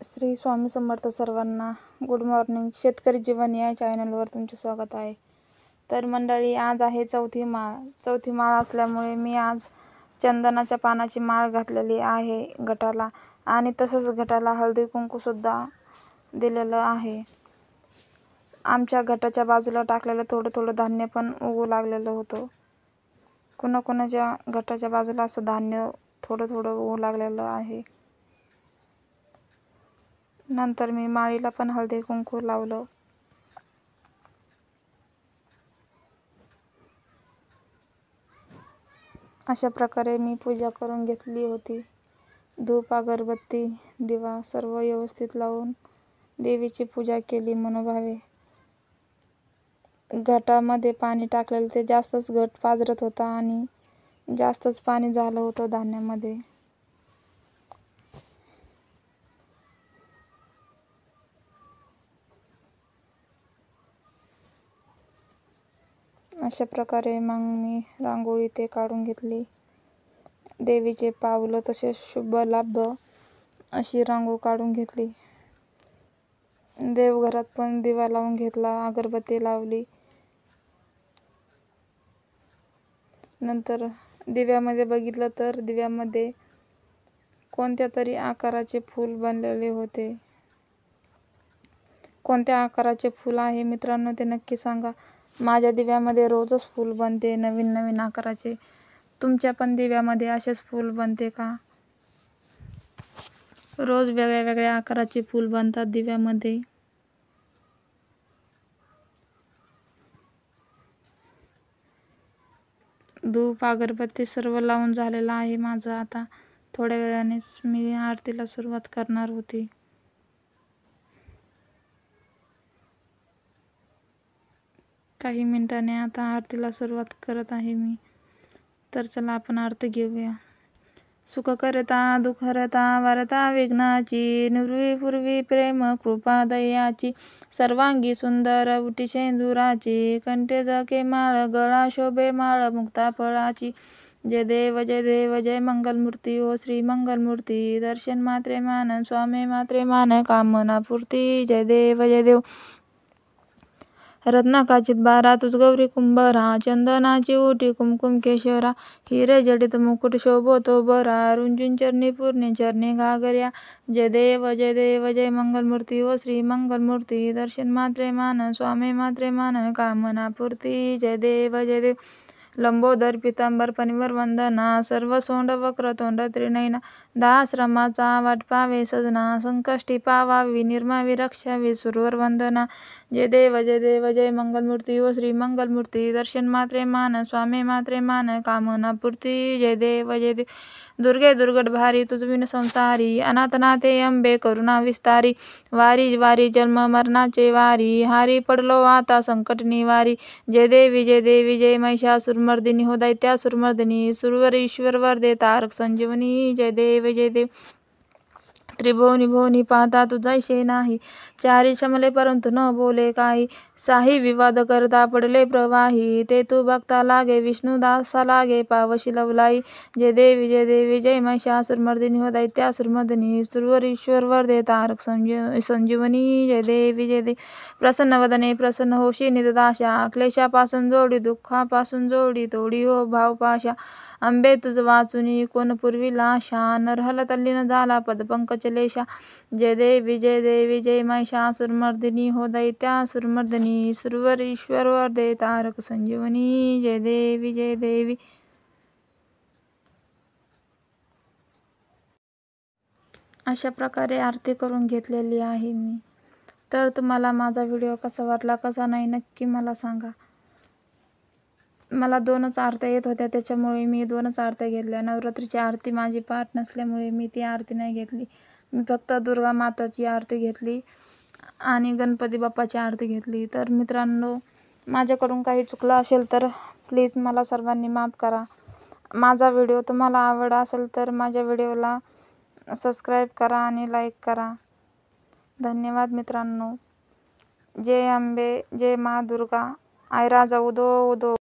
श्री स्वामी समर्थ सर्वांना. Good morning. शेतकरी जीवन या चॅनलवर तुमचे स्वागत आहे. तर मंडळी, आज आहे चौथी माळ असल्यामुळे मी आज चंदनाच्या पानाची माळ घातलेली आहे घटाला, आणि तसंच घटाला हळदी कुंकूसुद्धा दिलेलं आहे. आमच्या घटाच्या बाजूला टाकलेलं थोडं थोडं धान्य पण उगू लागलेलं होतं. कुणाकुणाच्या घटाच्या बाजूला असं धान्य थोडं थोडं उगू लागलेलं आहे. नंतर मी माळीला पण हळदी कुंकू लावलं. अशा प्रकारे मी पूजा करून घेतली होती. धूप, अगरबत्ती, दिवा सर्व व्यवस्थित लावून देवीची पूजा केली मनोभावे. घटामध्ये पाणी टाकलेलं ते जास्तच घट पाझरत होता आणि जास्तच पाणी झालं होतं धान्यामध्ये. अशा प्रकारे मग मी रांगोळी ते काढून घेतली. देवीचे पावलं तसेच शुभ लाभ अशी रांगोळी काढून घेतली. देवघरात पण दिवा लावून घेतला, अगरबत्ती लावली. नंतर दिव्यामध्ये बघितलं तर दिव्यामध्ये कोणत्या तरी आकाराचे फूल बनलेले होते. कोणत्या आकाराचे फूल आहे मित्रांनो ते नक्की सांगा. माझ्या दिव्यामध्ये रोजच फूल बनते नवीन नवीन आकाराचे. तुमच्या पण दिव्यामध्ये असेच फूल बनते का? रोज वेगळ्या वेगळ्या आकाराचे फूल बनतात दिव्यामध्ये. धूप, अगरबत्ती सर्व लावून झालेलं आहे माझं. आता थोड्या वेळानेच मी आरतीला सुरुवात करणार होती. काही मिनिटांनी आता आरतीला सुरुवात करत आहे मी. तर चला आपण आरती घेऊया. सुख करता दुःख हरता वारता विघ्नाची, निवृत्ती पूर्वी प्रेम कृपा दयाची, सर्वांगी सुंदर उटी शेंदुराची, कंठे जके माळ गळा शोभे माळ मुक्ता फळाची. जय देव जय देव जय मंगलमूर्ती ओ श्री मंगलमूर्ती, दर्शन मात्रे मान स्वामी मात्रे मान कामना पूर्ती. जय देव जय देव. रत्नाकाचित बारा तुझ गौरी कुंभरा, चंदनाची ओटी कुमकुम केशरा, हिरे जडित मुकुट शोभतो बरा, रुंजून चरणी पूर्णे चरणी घागर्या. जय देव जय मंगलमूर्ती ओ श्री मंगलमूर्ती, दर्शन मात्रे मान स्वामी मात्रे मान कामना पूर्ती. जय देव जय देव. लंबोदर पीतांबर फणीवर वंदना, सर्व सोंड वक्र तोंड त्रिनयना, दाश्रमाचा वाट पावे सजना, संकष्टी पावावी निर्मावी रक्षावी सुरवर वंदना. जय देव जय मंगलमूर्ती ओ श्री मंगलमूर्ती, दर्शन मात्रे मान स्वामी मात्रे मान कामना पूर्ती. जय देव जय देव. दुर्गे दुर्गट भारी तुझ विन संसारी, अनाथनाथे अंबे करुणा विस्तारी, वारी वारी जन्म मरणाचे वारी, हारी पडलो आता संकट निवारी. जय देवी जय महिषासुरमर्दिनी हो दैत्यासुरमर्दिनी, सुरवर ईश्वर वरदे तारक संजीवनी. जय देव जय देव. त्रिभुवनी भुवनी पाहता तुझैसे नाही, चारी शमले परंतु न बोले काही, साही विवाद करता पडले प्रवाही, ते तू भक्ता लागे विष्णुदासा लागे पावशी लवलाई. जय देवी जय महिषासुरमर्दिनी हो दैत्यासुरमर्दिनी, सुरवर ईश्वर वरदे तारक संजीवनी. जय देवी जय देव. प्रसन्न वदने प्रसन्न होशी निददाशा, क्लेशापासून जोडी दुःखापासून जोडी तोडी हो भावपाशा, अंबे तुझ वाचुनी कोण पुरविला आशा, नरहल तल्लीन झाला पदपंकजलेशा. जय देवी जय महिषासुरमर्दिनी हो दैत्यासुरमर्दिनी, सुरवर ईश्वर वरदे तारक संजीवनी. जय देवी जय देवी. अशा प्रकारे आरती करून घेतलेली आहे मी. तर तुम्हाला माझा व्हिडिओ कसा वाटला कसा नाही नक्की मला सांगा. मला 2च आरत्या येत होत्या त्याच्यामुळे मी 2च आरत्या घेतल्या. नवरात्रीची आरती माझी पाठ नसल्यामुळे मी ती आरती नाही घेतली. मी फक्त दुर्गा माताची आरती घेतली आणि गणपती बाप्पाची आरती घेतली. तर मित्रांनो, माझ्याकडून काही चुकलं असेल तर प्लीज मला सर्वांनी माफ करा. माझा व्हिडिओ तुम्हाला आवडला असेल तर माझ्या व्हिडिओला सबस्क्राईब करा आणि लाईक करा. धन्यवाद मित्रांनो. जय अंबे, जय मा दुर्गा. आई राजा उदो उदो.